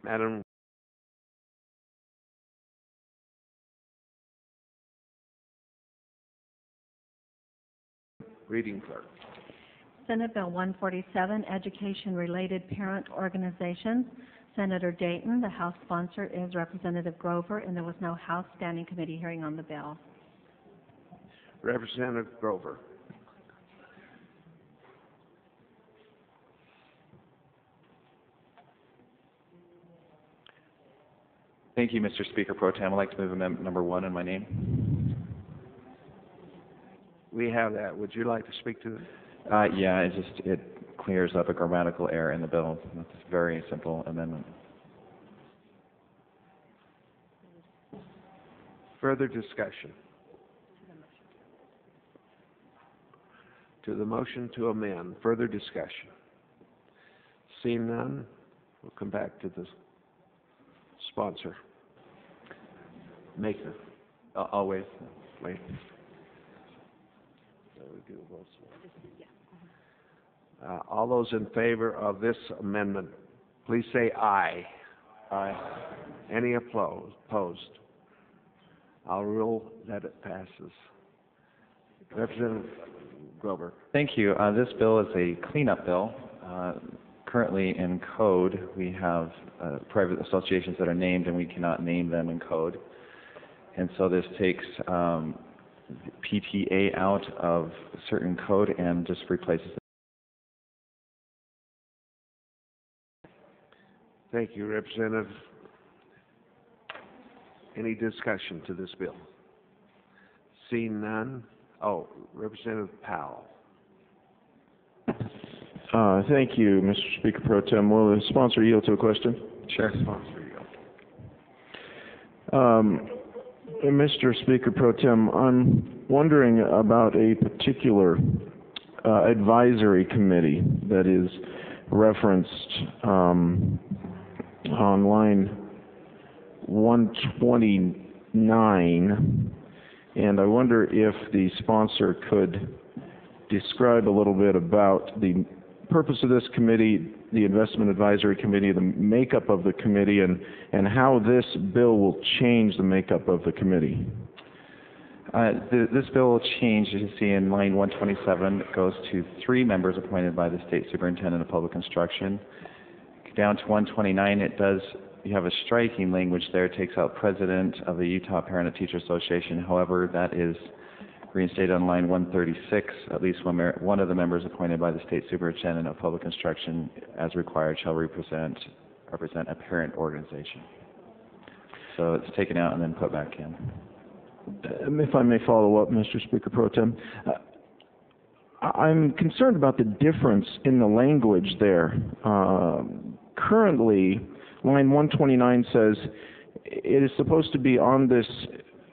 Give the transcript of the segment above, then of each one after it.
Madam Reading Clerk. Senate Bill 147, Education-Related Parent Organizations. Senator Dayton, the House sponsor is Representative Grover, and there was no House Standing Committee hearing on the bill. Representative Grover. Thank you, Mr. Speaker Pro Tem. I'd like to move amendment number 1 in my name. We have that. Would you like to speak to it? Yeah, it clears up a grammatical error in the bill. It's a very simple amendment. Further discussion? To the motion to amend. Further discussion? Seeing none, we'll come back to the sponsor. Maker. I'll wait. Wait. All those in favor of this amendment, please say aye. Aye. Any opposed? I'll rule that it passes. Representative Grover. Thank you. This bill is a cleanup bill. Currently in code, we have private associations that are named, and we cannot name them in code. And so this takes PTA out of certain code and just replaces it. Thank you, Representative. Any discussion to this bill? Seeing none. Oh, Representative Powell. Thank you, Mr. Speaker Pro Tem. Will the sponsor yield to a question? Sure. Sponsor yield. Mr. Speaker Pro Tem, I'm wondering about a particular advisory committee that is referenced on line 129, and I wonder if the sponsor could describe a little bit about the purpose of this committee, the Investment Advisory Committee, the makeup of the committee, and how this bill will change the makeup of the committee. This bill will change, as you see in line 127, it goes to 3 members appointed by the State Superintendent of Public Instruction. Down to 129, you have a striking language there. It takes out President of the Utah Parent and Teacher Association. However, that is reinstated on line 136. At least one of the members appointed by the State Superintendent of Public Instruction, as required, shall represent a parent organization. So it's taken out and then put back in. If I may follow up, Mr. Speaker Pro Tem, I'm concerned about the difference in the language there. Currently, line 129 says it is supposed to be on this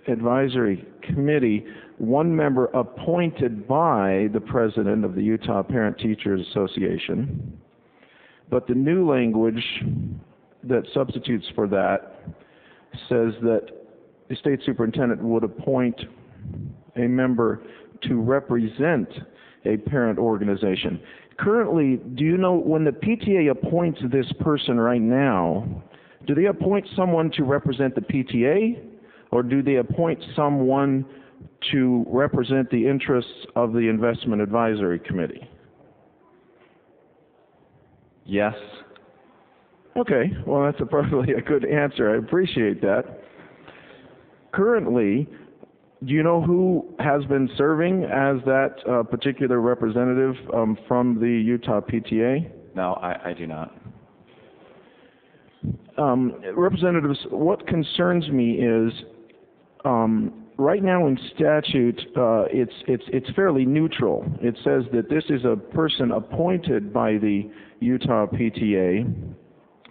advisory committee one member appointed by the president of the Utah Parent Teachers Association, but the new language that substitutes for that says that the state superintendent would appoint a member to represent a parent organization. Currently, do you know when the PTA appoints this person right now, do they appoint someone to represent the PTA, or do they appoint someone to represent the interests of the Investment Advisory Committee? Yes. Okay, well, that's probably a good answer. I appreciate that. Currently, do you know who has been serving as that particular representative from the Utah PTA? No, I do not. Representatives, what concerns me is right now in statute, it's fairly neutral. It says that this is a person appointed by the Utah PTA,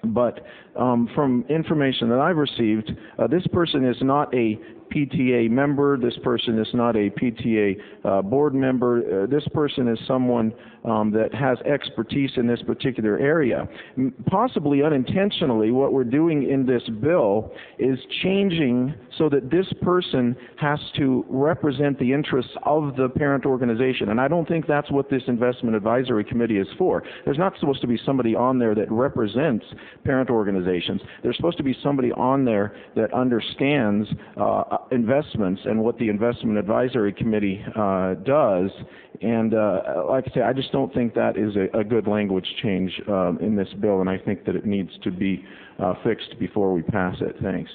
but from information that I've received, this person is not a PTA member, this person is not a PTA board member, this person is someone that has expertise in this particular area. Possibly unintentionally, what we're doing in this bill is changing so that this person has to represent the interests of the parent organization, and I don't think that's what this Investment Advisory Committee is for. There's not supposed to be somebody on there that represents parent organizations. There's supposed to be somebody on there that understands investments and what the Investment Advisory Committee does. And like I say, I just don't think that is a good language change in this bill, and I think that it needs to be fixed before we pass it. Thanks.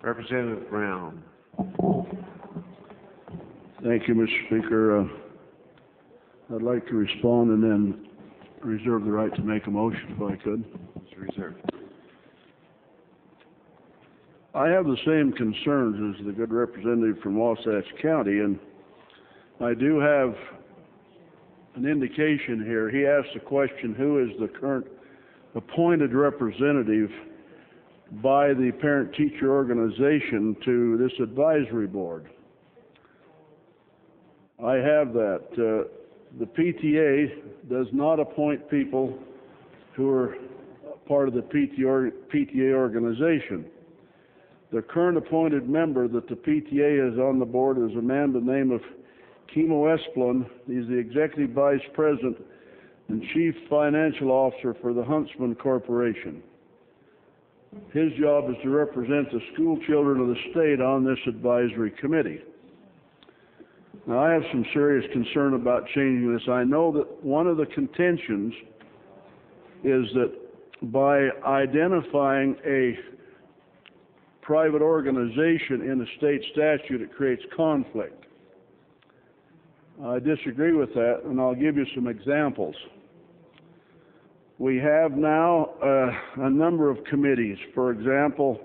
Representative Brown. Thank you, Mr. Speaker. I'd like to respond and then reserve the right to make a motion if I could. It's reserved. I have the same concerns as the good representative from Wasatch County, and I do have an indication here. He asked the question, who is the current appointed representative by the parent-teacher organization to this advisory board? I have that. The PTA does not appoint people who are part of the PTA organization. The current appointed member that the PTA is on the board is a man by the name of Kimo Esplin. He's the Executive Vice President and Chief Financial Officer for the Huntsman Corporation. His job is to represent the school children of the state on this advisory committee. Now, I have some serious concern about changing this. I know that one of the contentions is that by identifying a private organization in a state statute, it creates conflict. I disagree with that, and I'll give you some examples. We have now a number of committees. For example,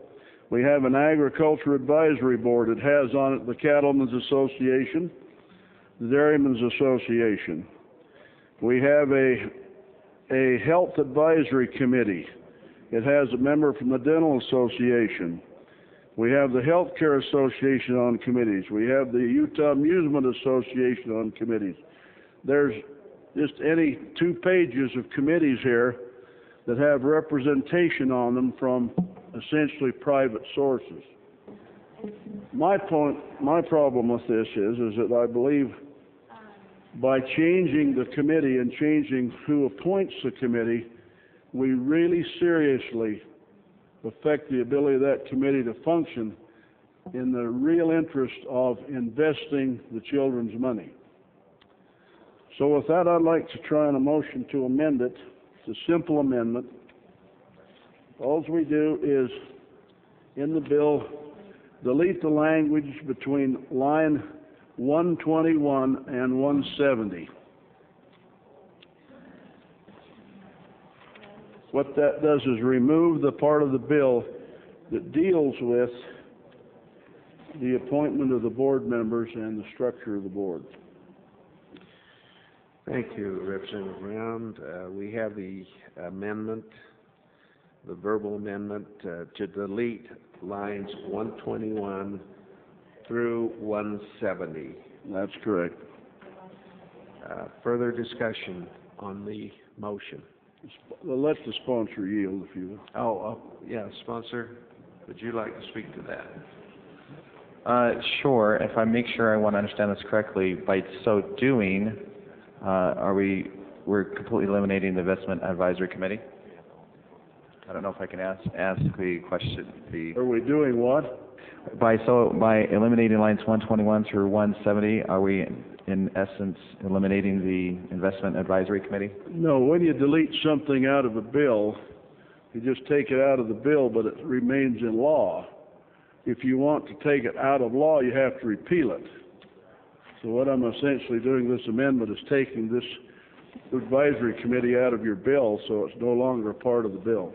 we have an Agriculture Advisory Board. It has on it the Cattlemen's Association, the Dairymen's Association. We have a Health Advisory Committee. It has a member from the Dental Association. We have the Healthcare Association on committees. We have the Utah Amusement Association on committees. There's just any 2 pages of committees here that have representation on them from essentially private sources. My problem with this is that I believe by changing the committee and changing who appoints the committee, we really seriously affect the ability of that committee to function in the real interest of investing the children's money. So with that, I'd like to try on a motion to amend it. It's a simple amendment. All we do is, in the bill, delete the language between line 121 and 170. What that does is remove the part of the bill that deals with the appointment of the board members and the structure of the board. Thank you, Representative Brown. We have the amendment, the verbal amendment to delete lines 121 through 170. That's correct. Further discussion on the motion? Let the sponsor yield, if you will. Yeah, sponsor, would you like to speak to that? Sure. If I make sure I want to understand this correctly, by so doing, we're completely eliminating the Investment Advisory Committee? I don't know if I can ask the question. Are we doing what? By eliminating lines 121 through 170, are we in essence eliminating the Investment Advisory Committee? No, when you delete something out of a bill, you just take it out of the bill, but it remains in law. If you want to take it out of law, you have to repeal it. So what I'm essentially doing, this amendment, is taking this advisory committee out of your bill, so it's no longer a part of the bill.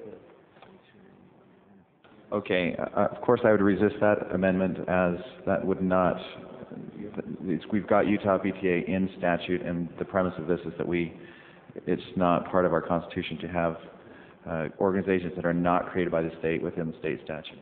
Okay. Of course, I would resist that amendment, as that would not. We've got Utah PTA in statute, and the premise of this is that it's not part of our Constitution to have organizations that are not created by the state within the state statute.